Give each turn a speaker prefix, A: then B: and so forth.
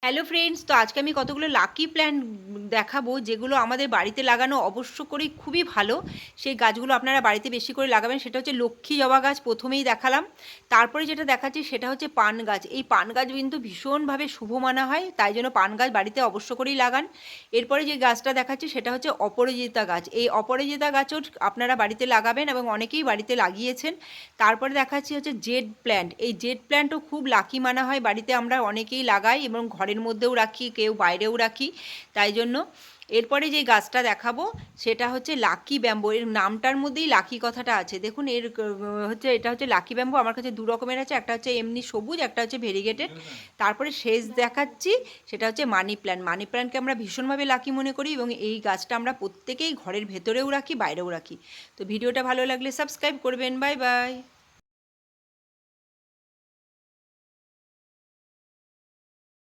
A: Hello friends, তো আজকে আমি কতগুলো লাকি প্ল্যান্ট দেখাবো যেগুলো আমাদের বাড়িতে লাগানো অবশ্য করেই খুবই ভালো। সেই গাছগুলো আপনারা বাড়িতে বেশি করে লাগাবেন। সেটা হচ্ছে লক্ষ্মী জবা গাছ প্রথমেই দেখালাম। তারপরে যেটা দেখাচ্ছি সেটা হচ্ছে পান গাছ। এই পান গাছ কিন্তু ভীষণভাবে শুভ মানা হয়, তাই জন্য পান গাছ বাড়িতে অবশ্য করেই লাগান। এরপরে যে গাছটা দেখাচ্ছি সেটা হচ্ছে অপরাজিতা গাছ। এই অপরাজিতা গাছও আপনারা বাড়িতে লাগাবেন এবং অনেকেই বাড়িতে লাগিয়েছেন। তারপরে দেখাচ্ছি হচ্ছে জেড প্ল্যান্ট। এই জেড প্ল্যান্টও খুব লাকি মানা হয়, বাড়িতে আমরা অনেকেই লাগাই এবং ঘরের মধ্যেও রাখি, কেউ বাইরেও রাখি, তাই জন্য। এরপরে যে গাছটা দেখাবো সেটা হচ্ছে লাকি ব্যাম্বো। এর নামটার মধ্যেই লাকি কথাটা আছে। দেখুন হচ্ছে এটা হচ্ছে লাকি ব্যাম্বো। আমার কাছে দু রকমের আছে, একটা হচ্ছে এমনি সবুজ, একটা হচ্ছে ভেরিগেটেড। তারপরে শেষ দেখাচ্ছি সেটা হচ্ছে মানি প্ল্যান্ট। মানি প্ল্যান্টকে আমরা ভীষণভাবে লাকি মনে করি এবং এই গাছটা আমরা প্রত্যেকেই ঘরের ভেতরেও রাখি, বাইরেও রাখি। তো ভিডিওটা ভালো লাগলে সাবস্ক্রাইব করবেন। Bye bye.